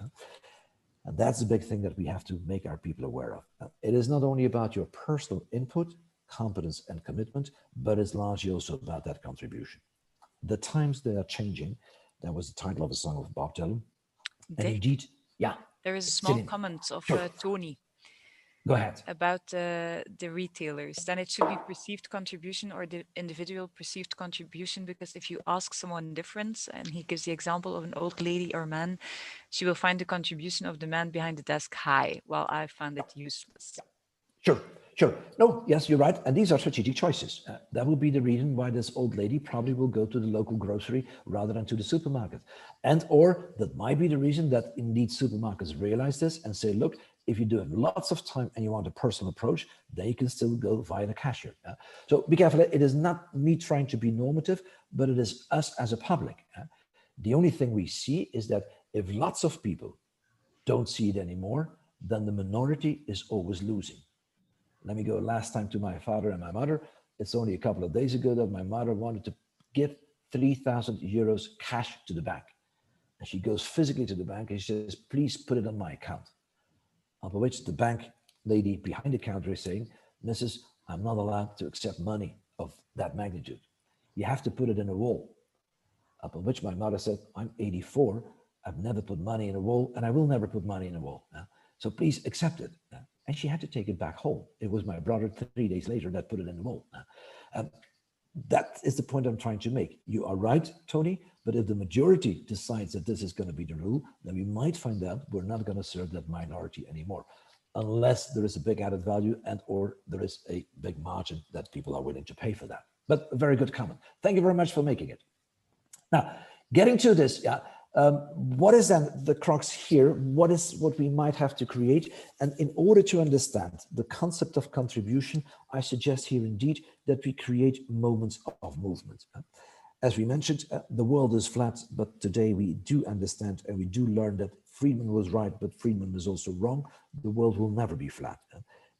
And that's the big thing that we have to make our people aware of. It is not only about your personal input, competence and commitment, but it's largely also about that contribution. The times they are changing. That was the title of a song of Bob Dylan. And indeed, yeah. There is a small comment of Tony. Go ahead. About the retailers. Then it should be perceived contribution or the individual perceived contribution, because if you ask someone different, and he gives the example of an old lady or man, she will find the contribution of the man behind the desk high, while I found it useless. Sure. No, yes, you're right. And these are strategic choices. That will be the reason why this old lady probably will go to the local grocery rather than to the supermarket. And or that might be the reason that indeed supermarkets realize this and say, look, if you do have lots of time and you want a personal approach, they can still go via the cashier. So be careful. It is not me trying to be normative, but it is us as a public. The only thing we see is that if lots of people don't see it anymore, then the minority is always losing. Let me go last time to my father and my mother. It's only a couple of days ago that my mother wanted to give 3,000 euros cash to the bank. And she goes physically to the bank and she says, please put it on my account. After which the bank lady behind the counter is saying, Mrs., I'm not allowed to accept money of that magnitude. You have to put it in a wall. Upon which my mother said, I'm 84. I've never put money in a wall and I will never put money in a wall. So please accept it. And she had to take it back home. It was my brother 3 days later that put it in the wall. That is the point I'm trying to make. You are right, Tony, but if the majority decides that this is going to be the rule, then we might find out we're not going to serve that minority anymore, unless there is a big added value and or there is a big margin that people are willing to pay for that. But a very good comment. Thank you very much for making it. Now, getting to this, what is then the crux here? What is what we might have to create? And in order to understand the concept of contribution, I suggest here indeed that we create moments of movement. As we mentioned, the world is flat, but today we do understand and we do learn that Friedman was right, but Friedman was also wrong. The world will never be flat.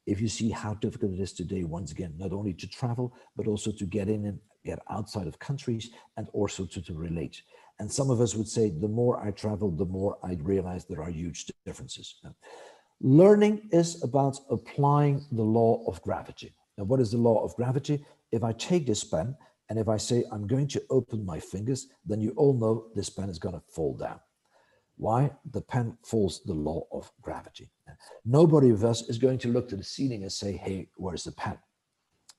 If you see how difficult it is today, once again, not only to travel, but also to get in and get outside of countries and also to relate. And some of us would say, the more I travel, the more I realize there are huge differences. Learning is about applying the law of gravity. Now, what is the law of gravity? If I take this pen and if I say, I'm going to open my fingers, then you all know this pen is going to fall down. Why? The pen follows the law of gravity. Nobody of us is going to look to the ceiling and say, hey, where's the pen?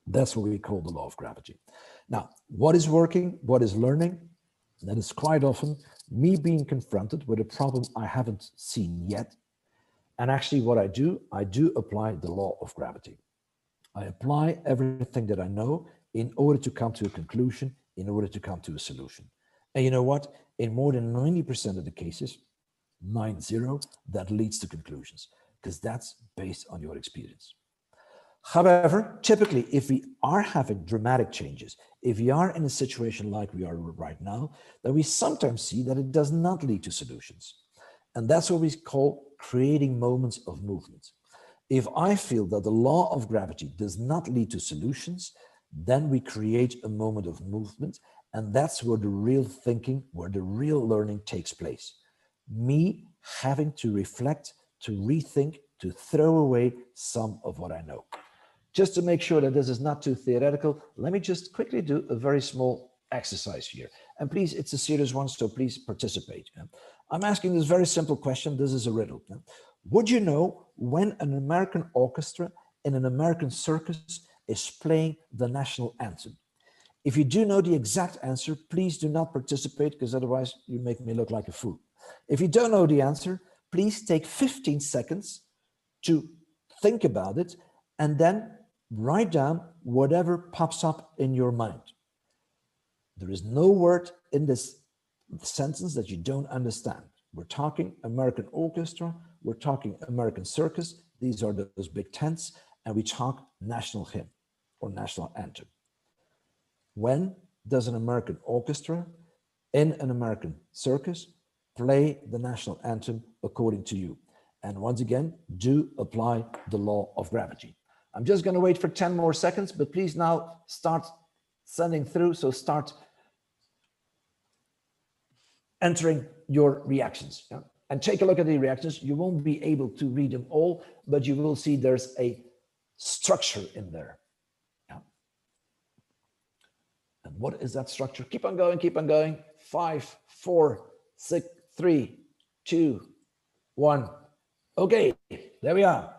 That's what we call the law of gravity. Now, what is working? What is learning? That is quite often me being confronted with a problem I haven't seen yet. And actually what I do apply the law of gravity. I apply everything that I know in order to come to a conclusion, in order to come to a solution. And you know what? In more than 90% of the cases, 9-0, that leads to conclusions, because that's based on your experience. However, typically, if we are having dramatic changes, if we are in a situation like we are right now, then we sometimes see that it does not lead to solutions. And that's what we call creating moments of movement. If I feel that the law of gravity does not lead to solutions, then we create a moment of movement. And that's where the real thinking, where the real learning takes place. Me having to reflect, to rethink, to throw away some of what I know. Just to make sure that this is not too theoretical, let me just quickly do a very small exercise here. And please, it's a serious one, so please participate. I'm asking this very simple question. This is a riddle. Would you know when an American orchestra in an American circus is playing the national anthem? If you do know the exact answer, please do not participate, because otherwise you make me look like a fool. If you don't know the answer, please take 15 seconds to think about it and then write down whatever pops up in your mind. There is no word in this sentence that you don't understand. We're talking American orchestra, we're talking American circus, these are those big tents, and we talk national hymn or national anthem. When does an American orchestra in an American circus play the national anthem according to you? And once again, do apply the law of gravity. I'm just going to wait for 10 more seconds, but please now start sending through. So start entering your reactions. Yeah? And take a look at the reactions. You won't be able to read them all, but you will see there's a structure in there. Yeah? And what is that structure? Keep on going, keep on going. 5, 4, 6, 3, 2, 1. Okay, there we are.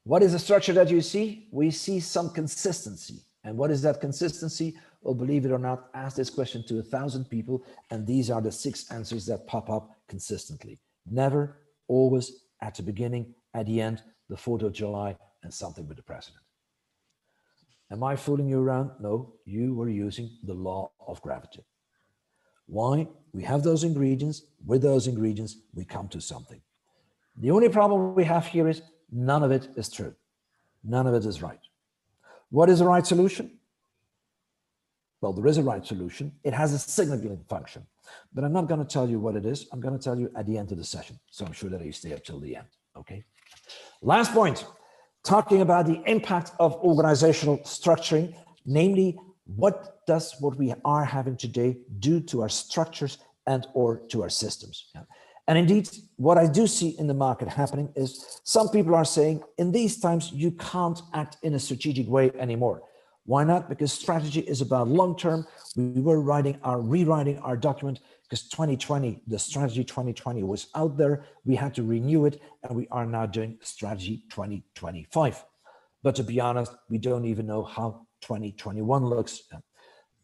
What is the structure that you see? We see some consistency. And what is that consistency? Well, believe it or not, ask this question to 1,000 people, and these are the 6 answers that pop up consistently. Never, always, at the beginning, at the end, the 4th of July, and something with the president. Am I fooling you around? No, you were using the law of gravity. Why? We have those ingredients. With those ingredients, we come to something. The only problem we have here is none of it is true. None of it is right. What is the right solution? Well, there is a right solution. It has a signaling function, but I'm not going to tell you what it is. I'm going to tell you at the end of the session. So I'm sure that you stay up till the end. Okay. Last point, talking about the impact of organizational structuring, namely, what does what we are having today do to our structures and or to our systems? Yeah. And indeed, what I do see in the market happening is some people are saying in these times, you can't act in a strategic way anymore. Why not? Because strategy is about long-term. We were rewriting our document because 2020, the strategy 2020 was out there. We had to renew it, and we are now doing strategy 2025. But to be honest, we don't even know how 2021 looks.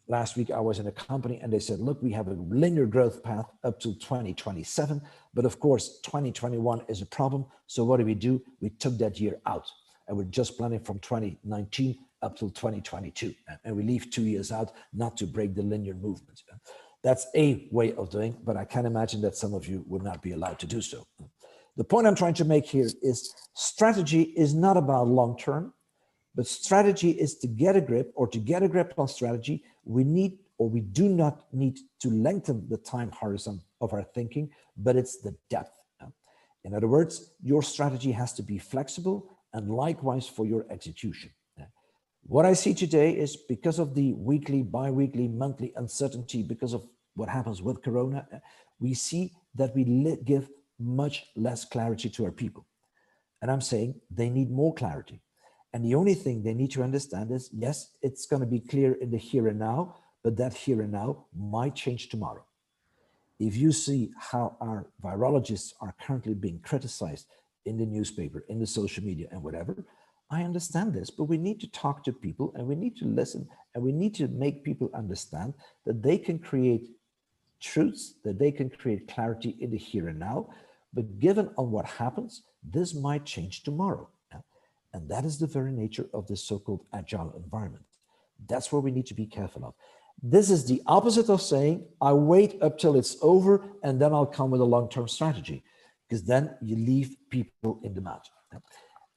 Last week, I was in a company and they said, look, we have a linear growth path up to 2027. But of course, 2021 is a problem. So what do? We took that year out and we're just planning from 2019 up till 2022. And we leave 2 years out, not to break the linear movement. That's a way of doing, but I can imagine that some of you would not be allowed to do so. The point I'm trying to make here is strategy is not about long-term, but strategy is to get a grip, or to get a grip on strategy, we need, or we do not need to lengthen the time horizon of our thinking, but it's the depth. In other words, your strategy has to be flexible, and likewise for your execution. What I see today is because of the weekly, bi-weekly, monthly uncertainty, because of what happens with Corona, we see that we give much less clarity to our people. And I'm saying they need more clarity. And the only thing they need to understand is, yes, it's going to be clear in the here and now, but that here and now might change tomorrow. If you see how our virologists are currently being criticized in the newspaper, in the social media and whatever, I understand this, but we need to talk to people and we need to listen and we need to make people understand that they can create truths, that they can create clarity in the here and now, but given on what happens, this might change tomorrow. And that is the very nature of this so-called agile environment. That's where we need to be careful of. This is the opposite of saying, I wait up till it's over and then I'll come with a long-term strategy, because then you leave people in the mud.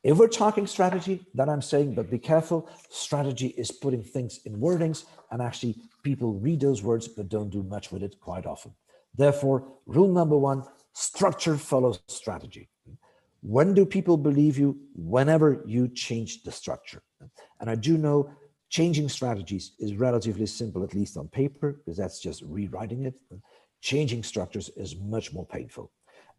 If we're talking strategy, then I'm saying, but be careful, strategy is putting things in wordings, and actually people read those words, but don't do much with it quite often. Therefore, rule number 1, structure follows strategy. When do people believe you? Whenever you change the structure. And I do know changing strategies is relatively simple, at least on paper, because that's just rewriting it. Changing structures is much more painful.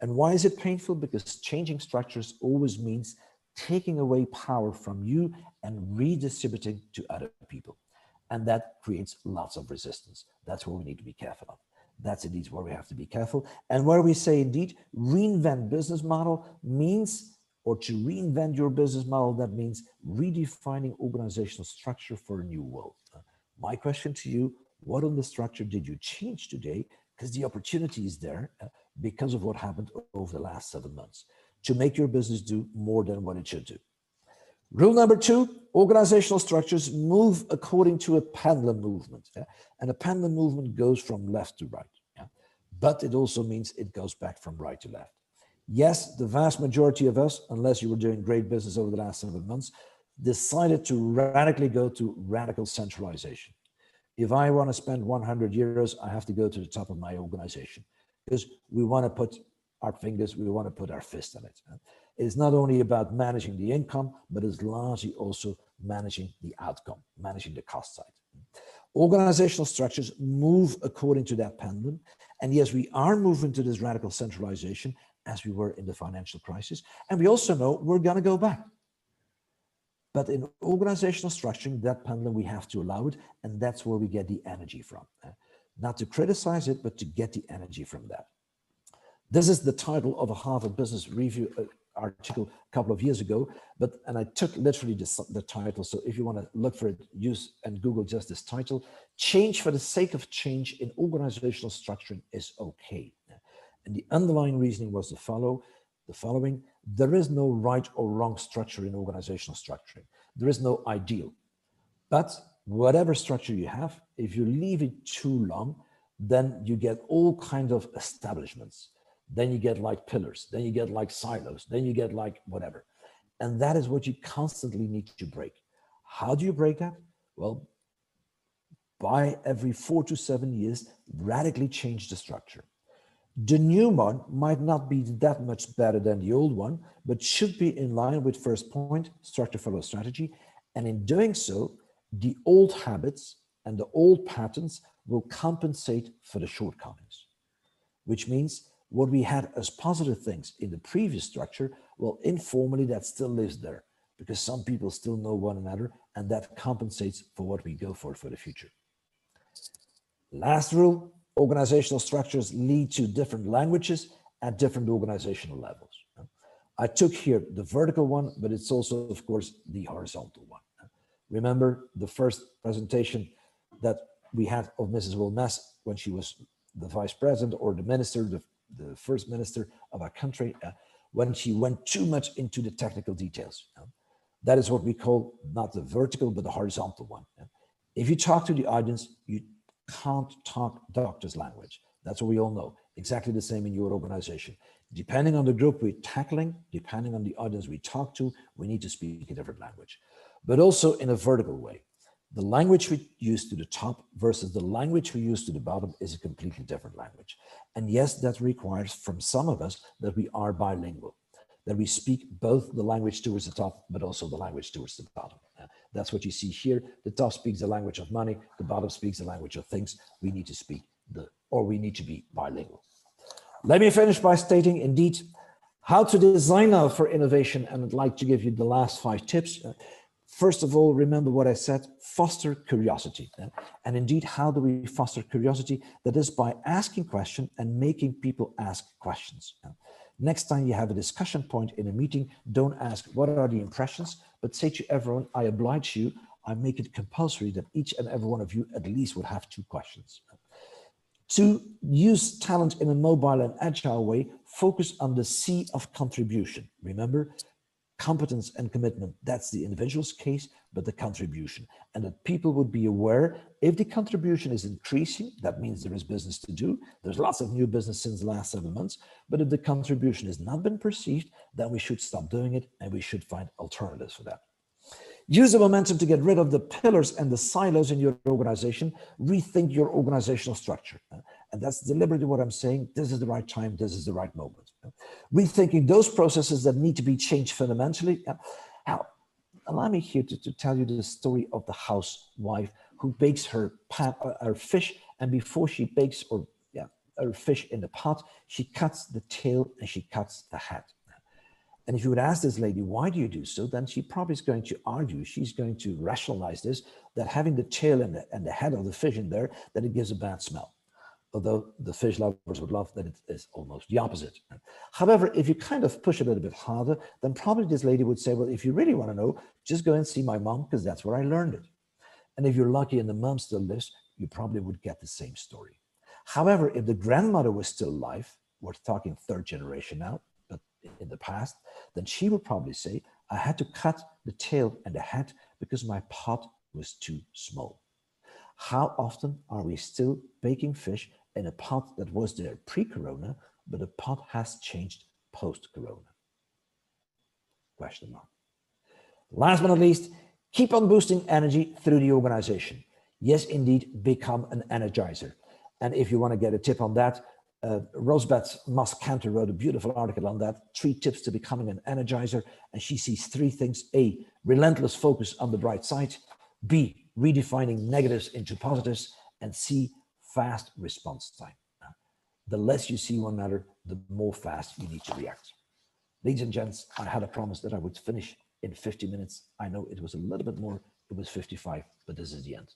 And why is it painful? Because changing structures always means taking away power from you and redistributing to other people. And that creates lots of resistance. That's where we need to be careful of. That's indeed where we have to be careful. And where we say indeed, reinvent business model means, or to reinvent your business model, that means redefining organizational structure for a new world. My question to you, what on the structure did you change today? Because the opportunity is there because of what happened over the last 7 months to make your business do more than what it should do. Rule number 2, organizational structures move according to a pendulum movement. Yeah? And a pendulum movement goes from left to right. Yeah? But it also means it goes back from right to left. Yes, the vast majority of us, unless you were doing great business over the last 7 months, decided to radically go to radical centralization. If I want to spend 100 euros, I have to go to the top of my organization because we want to put our fingers, we want to put our fist on it. It's not only about managing the income, but it's largely also managing the outcome, managing the cost side. Organizational structures move according to that pendulum. And yes, we are moving to this radical centralization as we were in the financial crisis. And we also know we're going to go back. But in organizational structuring, that pendulum, we have to allow it. And that's where we get the energy from. Not to criticize it, but to get the energy from that. This is the title of a Harvard Business Review article a couple of years ago, and I took literally the title. So if you want to look for it, use and Google just this title. Change for the sake of change in organizational structuring is okay. And the underlying reasoning was the following. There is no right or wrong structure in organizational structuring. There is no ideal. But whatever structure you have, if you leave it too long, then you get all kinds of establishments. Then you get like pillars, then you get like silos, then you get like whatever. And that is what you constantly need to break. How do you break that? Well, by every 4 to 7 years, radically change the structure. The new one might not be that much better than the old one, but should be in line with first point, structure follows strategy. And in doing so, the old habits and the old patterns will compensate for the shortcomings, which means what we had as positive things in the previous structure, well, informally that still lives there because some people still know one another and that compensates for what we go for the future. Last rule, organizational structures lead to different languages at different organizational levels. I took here the vertical one, but it's also, of course, the horizontal one. Remember the first presentation that we had of Mrs. Wilmès when she was the vice president or the minister, the first minister of our country, when she went too much into the technical details. That is what we call not the vertical, but the horizontal one. If you talk to the audience, you can't talk doctor's language. That's what we all know. Exactly the same in your organization. Depending on the group we're tackling, depending on the audience we talk to, we need to speak a different language, but also in a vertical way. The language we use to the top versus the language we use to the bottom is a completely different language. And yes, that requires from some of us that we are bilingual, that we speak both the language towards the top, but also the language towards the bottom. That's what you see here. The top speaks the language of money, the bottom speaks the language of things. We need to speak we need to be bilingual. Let me finish by stating indeed how to design now for innovation. And I'd like to give you the last 5 tips. First of all, remember what I said, foster curiosity. And indeed, how do we foster curiosity? That is by asking questions and making people ask questions. Next time you have a discussion point in a meeting, don't ask what are the impressions, but say to everyone, I oblige you, I make it compulsory that each and every one of you at least would have 2 questions. To use talent in a mobile and agile way, focus on the C of contribution. Remember, competence and commitment, that's the individual's case, but the contribution. And that people would be aware if the contribution is increasing, that means there is business to do. There's lots of new business since the last 7 months, but if the contribution has not been perceived, then we should stop doing it and we should find alternatives for that. Use the momentum to get rid of the pillars and the silos in your organization. Rethink your organizational structure. And that's deliberately what I'm saying. This is the right time. This is the right moment. Rethinking those processes that need to be changed fundamentally. Now, allow me here to tell you the story of the housewife who bakes her fish, and before she bakes her fish in the pot, she cuts the tail and she cuts the head. And if you would ask this lady, why do you do so? Then she probably is going to argue, she's going to rationalize this, that having the tail and the head of the fish in there, that it gives a bad smell. Although the fish lovers would love that it is almost the opposite. However, if you kind of push a little bit harder, then probably this lady would say, well, if you really want to know, just go and see my mom, because that's where I learned it. And if you're lucky and the mom still lives, you probably would get the same story. However, if the grandmother was still alive, we're talking 3rd generation now, but in the past, then she would probably say, I had to cut the tail and the head because my pot was too small. How often are we still baking fish in a pot that was there pre-corona, but the pot has changed post-corona? Question mark. Last but not least, keep on boosting energy through the organization. Yes, indeed, become an energizer. And if you want to get a tip on that, Rosbeth Moss-Cantor wrote a beautiful article on that, 3 tips to becoming an energizer. And she sees 3 things. A, relentless focus on the bright side. B, redefining negatives into positives. And C, fast response time. The less you see one another, the more fast you need to react. Ladies and gents, I had a promise that I would finish in 50 minutes. I know it was a little bit more, it was 55, but this is the end.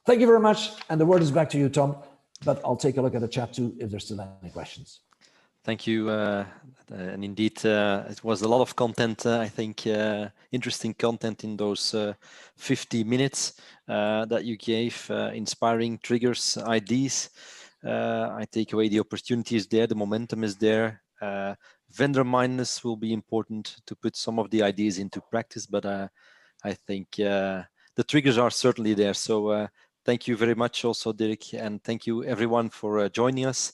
Thank you very much. And the word is back to you, Tom. But I'll take a look at the chat too if there's still any questions. Thank you. And indeed, it was a lot of content, I think, interesting content in those 50 minutes that you gave, inspiring triggers, ideas. I take away the opportunity is there, the momentum is there. Vendor mindedness will be important to put some of the ideas into practice, but I think the triggers are certainly there. So thank you very much also, Dirk, and thank you everyone for joining us.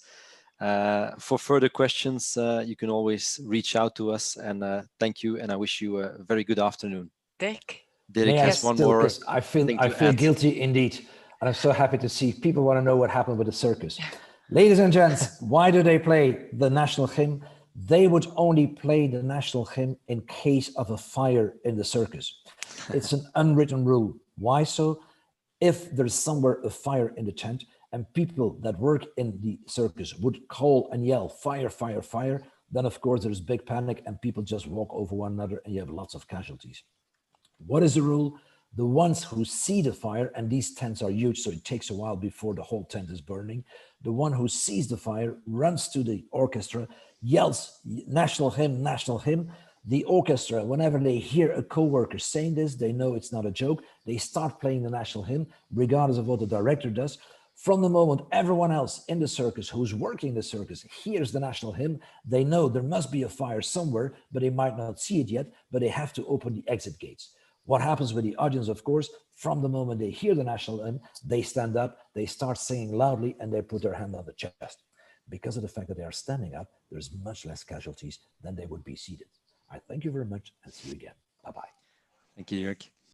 For further questions, you can always reach out to us, and thank you, and I wish you a very good afternoon. Dirk has one more. I feel guilty indeed, and I'm so happy to see people want to know what happened with the circus. Ladies and gents, why do they play the national hymn? They would only play the national hymn in case of a fire in the circus. It's an unwritten rule. Why so? If there's somewhere a fire in the tent and people that work in the circus would call and yell, fire, fire, fire, then of course there's big panic and people just walk over one another and you have lots of casualties. What is the rule? The ones who see the fire, and these tents are huge, so it takes a while before the whole tent is burning. The one who sees the fire runs to the orchestra, yells, national hymn, national hymn. The orchestra, whenever they hear a co-worker saying this, they know it's not a joke. They start playing the national hymn, regardless of what the director does. From the moment everyone else in the circus who's working the circus hears the national hymn, they know there must be a fire somewhere, but they might not see it yet, but they have to open the exit gates. What happens with the audience, of course, from the moment they hear the national hymn, they stand up, they start singing loudly, and they put their hand on the chest. Because of the fact that they are standing up, there's much less casualties than they would be seated. I thank you very much and see you again. Bye-bye. Thank you, Dirk.